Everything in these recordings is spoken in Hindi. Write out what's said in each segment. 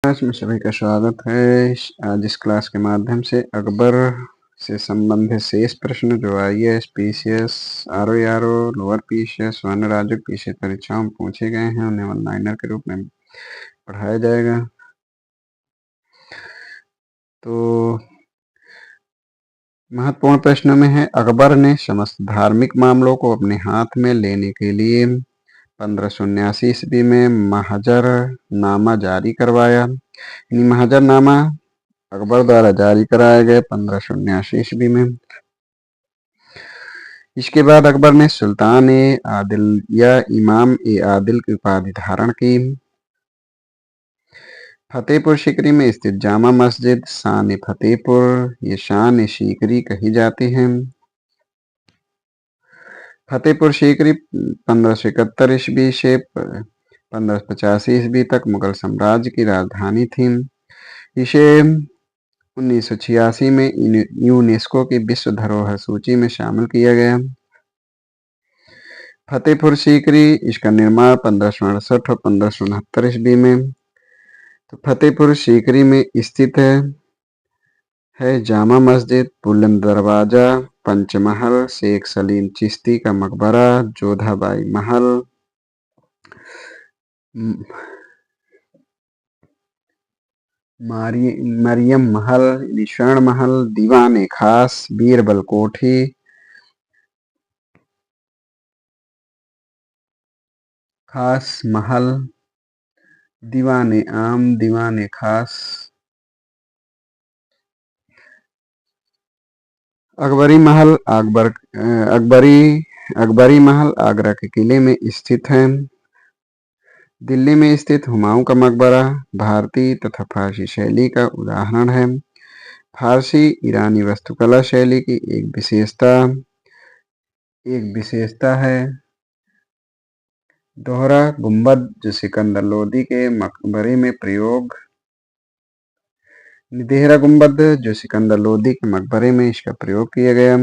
क्लास में सभी का स्वागत है। आज इस क्लास के माध्यम से अकबर से संबंधित शेष प्रश्न जो IAS, PCS, RO, lower PCS, वर्ण राज्य पीसीएस परीक्षाओं में पूछे गए हैं उन्हें ऑनलाइनर के रूप में पढ़ाया जाएगा। तो महत्वपूर्ण प्रश्नों में है, अकबर ने समस्त धार्मिक मामलों को अपने हाथ में लेने के लिए 1579 ईस्वी में महाजरनामा जारी करवाया। महाजरनामा अकबर द्वारा जारी कराए गए 1579 ईस्वी में। इसके बाद अकबर ने सुल्तान ए आदिल या इमाम ए आदिल की उपाधि धारण की। फतेहपुर सीकरी में स्थित जामा मस्जिद शान फतेहपुर, ये शान सीकरी कही जाती है। फतेहपुर सीकरी 1571 ईस्वी से 1585 ईस्वी तक मुगल साम्राज्य की राजधानी थी। इसे 1986 में यूनेस्को की विश्व धरोहर सूची में शामिल किया गया। फतेहपुर सीकरी, इसका निर्माण 1568 और 1569 ईस्वी में। तो फतेहपुर सीकरी में स्थित है जामा मस्जिद, बुलंद दरवाजा, पंचमहल, शेख सलीम चिश्ती का मकबरा, जोधाबाई महल, मरियम महल, स्वर्ण महल, दीवान खास, बीरबल कोठी, खास महल, दीवान आम, दीवान खास, अकबरी महल अकबरी महल आगरा के किले में स्थित है। दिल्ली में स्थित हुमायूं का मकबरा भारतीय तथा फारसी शैली का उदाहरण है। फारसी ईरानी वास्तुकला शैली की एक विशेषता है। दोहरा गुंबद जो सिकंदर लोदी के मकबरे में प्रयोग, निदेहरा गुंबद जो सिकंदर लोदी के मकबरे में इसका प्रयोग किया गया।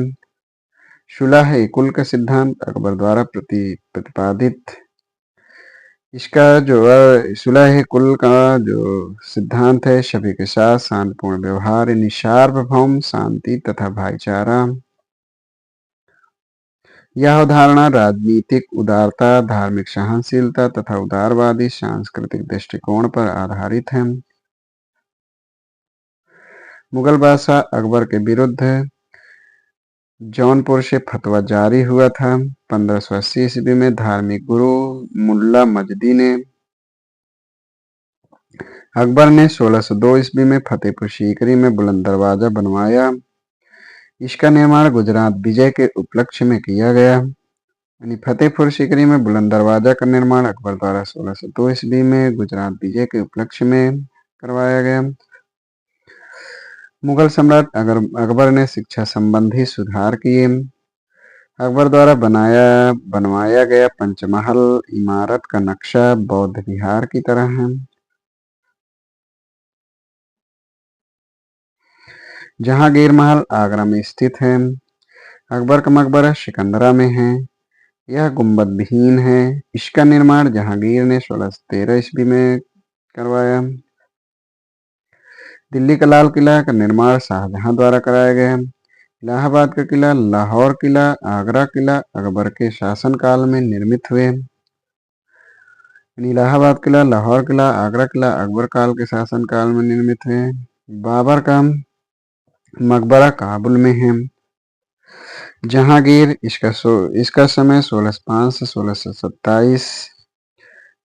सुलह-ए-कुल का सिद्धांत अकबर द्वारा प्रतिपादित। इसका जो सुलह-ए-कुल का जो सिद्धांत है, सभी के साथ शांतिपूर्ण व्यवहार, सार्वभौम शांति तथा भाईचारा। यह अवधारणा राजनीतिक उदारता, धार्मिक सहनशीलता तथा उदारवादी सांस्कृतिक दृष्टिकोण पर आधारित है। मुगल बादशाह अकबर के विरुद्ध जौनपुर से फतवा जारी हुआ था। 1580 ईस्वी में धार्मिक गुरु मुल्ला मजदी ने अकबर ने 1602 ईस्वी में फतेहपुर सीकरी में बुलंद दरवाजा बनवाया। इसका निर्माण गुजरात विजय के उपलक्ष्य में किया गया। यानी फतेहपुर सीकरी में बुलंद दरवाजा का निर्माण अकबर द्वारा 1602 ईस्वी में गुजरात विजय के उपलक्ष्य में करवाया गया। मुगल सम्राट अकबर ने शिक्षा संबंधी सुधार किए। अकबर द्वारा बनवाया गया पंचमहल इमारत का नक्शा बौद्ध विहार की तरह है। जहांगीर महल आगरा में स्थित है। अकबर का मकबरा सिकंदरा में है। यह गुंबद विहीन है। इसका निर्माण जहांगीर ने 1613 ईस्वी में करवाया। दिल्ली का लाल किला का निर्माण शाहजहां द्वारा कराया गया। इलाहाबाद का किला, लाहौर किला, आगरा किला अकबर के शासनकाल में निर्मित हुए। इलाहाबाद किला, लाहौर किला, आगरा किला अकबर काल के शासनकाल में निर्मित हुए। बाबर का मकबरा काबुल में है। जहांगीर, इसका समय 1605 से 1627।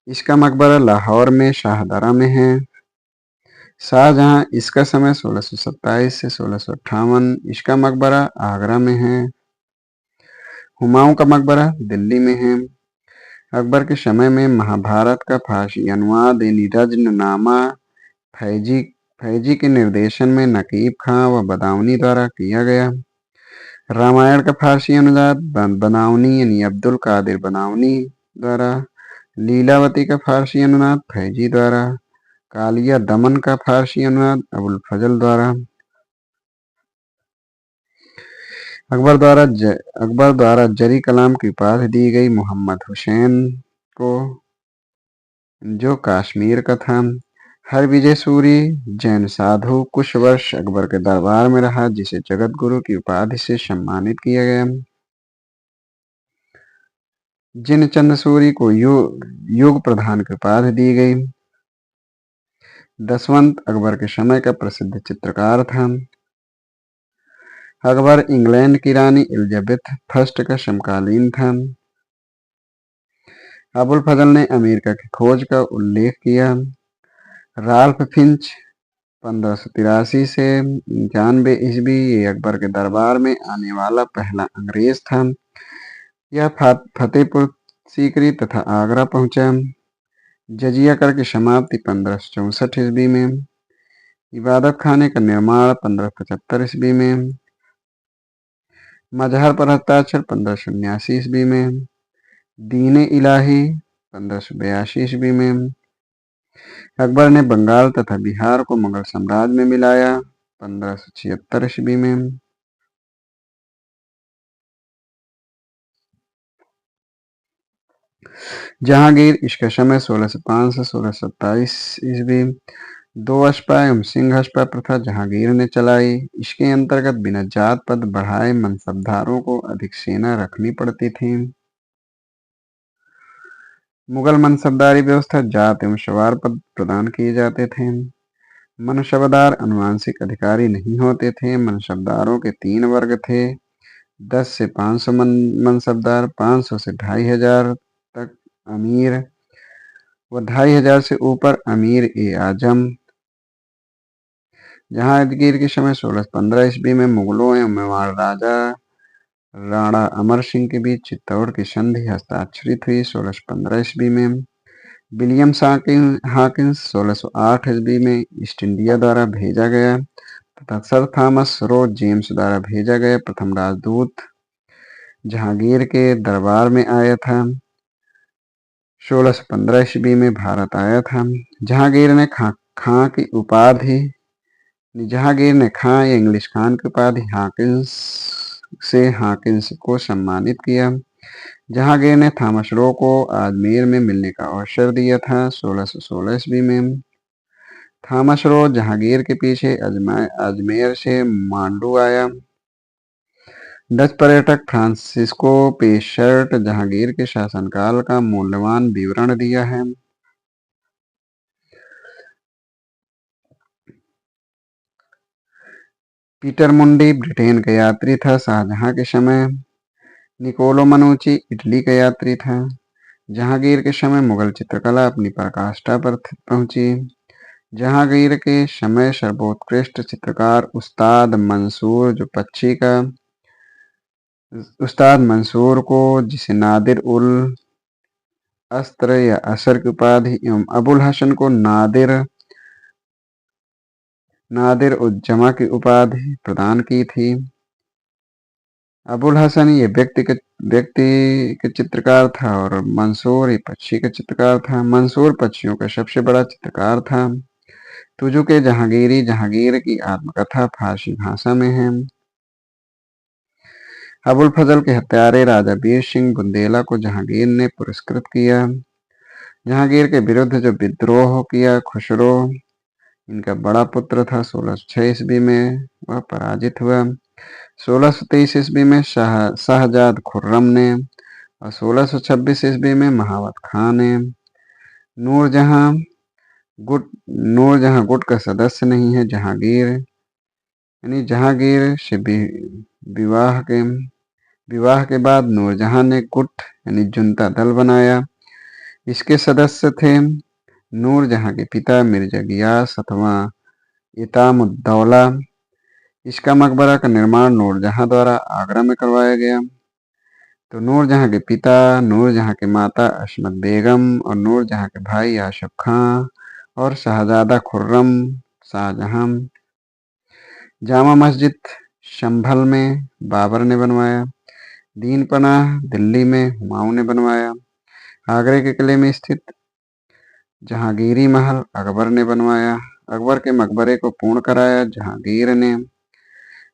इसका मकबरा लाहौर में शाहदरा में है। शाहजहां, इसका समय 1627 से 1658। इसका मकबरा आगरा में है। हुमायूं का मकबरा दिल्ली में है। अकबर के समय में महाभारत का फारसी अनुवाद रजनामा फैजी के निर्देशन में नकीब खां व बदाऊनी द्वारा किया गया। रामायण का फारसी अनुवाद बदाऊनी यानी अब्दुल कादिर बदाऊनी द्वारा। लीलावती का फारसी अनुवाद फैजी द्वारा। कालिया दमन का फारसी अनुवाद अबुल फजल द्वारा। अकबर द्वारा जरी कलाम की उपाधि दी गई मोहम्मद हुसैन को, जो कश्मीर का था। हरविजय सूरी जैन साधु कुछ वर्ष अकबर के दरबार में रहा, जिसे जगत गुरु की उपाधि से सम्मानित किया गया। जिनचंद सूरी को युग प्रधान की उपाधि दी गई। दशवंत अकबर के समय का प्रसिद्ध चित्रकार था। अकबर इंग्लैंड की रानी एलिजाबेथ फर्स्ट का समकालीन था। अबुल फजल ने अमेरिका की खोज का उल्लेख किया। राल्फ फिंच 1583 से 95 ईस्वी ये अकबर के दरबार में आने वाला पहला अंग्रेज था। यह फतेहपुर सीकरी तथा आगरा पहुंचा। जजिया कर की समाप्ति 1564 ईस्वी में। इबादत खाने का निर्माण 1575 ईस्वी में। मजहर पर हस्ताक्षर 1579 ईस्वी में। दीन इलाही 1582 ईस्वी में। अकबर ने बंगाल तथा बिहार को मुगल साम्राज्य में मिलाया 1576 ईस्वी में। जहांगीर, इसका समय 1605 से 1627 ईस्वी। दो अशपा एवं सिंह अशपा प्रथा जहांगीर ने चलाई। इसके अंतर्गत बिना जात पद बढ़ाए मनसबदारों को अधिक सेना रखनी पड़ती थी। मुगल मनसबदारी व्यवस्था जात एवं सवार पद प्रदान किए जाते थे। मनसबदार अनुवांशिक अधिकारी नहीं होते थे। मनसबदारों के 3 वर्ग थे। 10 से 500 मनसबदार, 500 से 2500 तक अमीर व 2500 से ऊपर अमीर ए आजम। जहांगीर के समय 1615 ईस्वी में मुगलों एवं मेवाड़ राजा राणा अमर सिंह के बीच चित्तौड़ की संधि हस्ताक्षरित हुई 1615 ईस्वी में। विलियम हॉकिंस 1608 ईस्वी में ईस्ट इंडिया द्वारा भेजा गया तथा सर थॉमस रो जेम्स द्वारा भेजा गया प्रथम राजदूत जहांगीर के दरबार में आया था। 1615 ईस्वी में भारत आया था। जहांगीर ने खां की उपाधि जहांगीर ने खां या इंग्लिश खान की उपाधि हॉकिंस को सम्मानित किया। जहांगीर ने थॉमस रो को आजमेर में मिलने का अवसर दिया था 1616 ईस्वी में। थॉमस रो जहांगीर के पीछे अजमेर से मांडू आया। डच पर्यटक फ्रांसिस्को पेशर्ट जहांगीर के शासनकाल का मूल्यवान विवरण दिया है। पीटर मुंडी ब्रिटेन का यात्री था शाहजहां के समय। निकोलो मनुची इटली का यात्री था। जहांगीर के समय मुगल चित्रकला अपनी पराकाष्ठा पर पहुंची। जहांगीर के समय सर्वोत्कृष्ट चित्रकार उस्ताद मंसूर को, जिसे नादिर उल अस्त्र या असर की उपाधि एवं अबुल हसन को नादिर उज्जमा की उपाधि प्रदान की थी। अबुल हसन ये व्यक्ति के चित्रकार था और मंसूर ये पक्षी का चित्रकार था। मंसूर पक्षियों का सबसे बड़ा चित्रकार था। तुजुक जहांगीरी जहांगीर की आत्मकथा फारसी भाषा में है। अबुल फजल के हत्यारे राजा वीर सिंह बुंदेला को जहांगीर ने पुरस्कृत किया। जहांगीर के विरुद्ध जो विद्रोह किया खुसरो, इनका बड़ा पुत्र था, 1606 ईस्वी में वह पराजित हुआ। 1623 ईस्वी में शाहजाद खुर्रम ने और 1626 ईस्वी में महावत खां ने। नूरजहां गुट का सदस्य नहीं है। जहांगीर से विवाह के बाद नूरजहां ने गुट यानी जुनता दल बनाया। इसके सदस्य थे नूरजहां के पिता मिर्जा गियास अथवा इतामुद्दौला। इसका मकबरा का निर्माण नूरजहां द्वारा आगरा में करवाया गया। तो नूरजहां के पिता, नूरजहां की माता अशमत बेगम और नूरजहां के भाई आशफ खां और शहजादा खुर्रम शाहजहां। जामा मस्जिद संभल में बाबर ने बनवाया। दीन पनाह दिल्ली में हुमायूं ने बनवाया। आगरे के किले में स्थित जहांगीरी महल अकबर ने बनवाया। अकबर के मकबरे को पूर्ण कराया जहांगीर ने।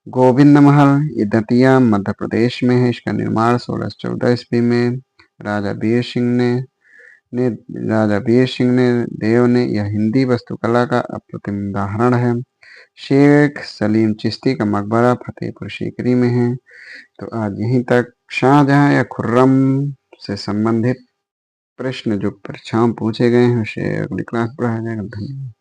गोविंद महल ये दतिया मध्य प्रदेश में है। इसका निर्माण 1614 ईस्वी में राजा वीर सिंह ने ने राजा वीर सिंह ने देव ने यह हिंदी वास्तुकला का अप्रतिम उदाहरण है। शेख सलीम चिश्ती का मकबरा फतेहपुर सीकरी में है। तो आज यहीं तक शाहजहां या खुर्रम से संबंधित प्रश्न जो परीक्षाओं में पूछे गए हैं उसे अगली क्लास पढ़ाया जाएगा। धन्यवाद।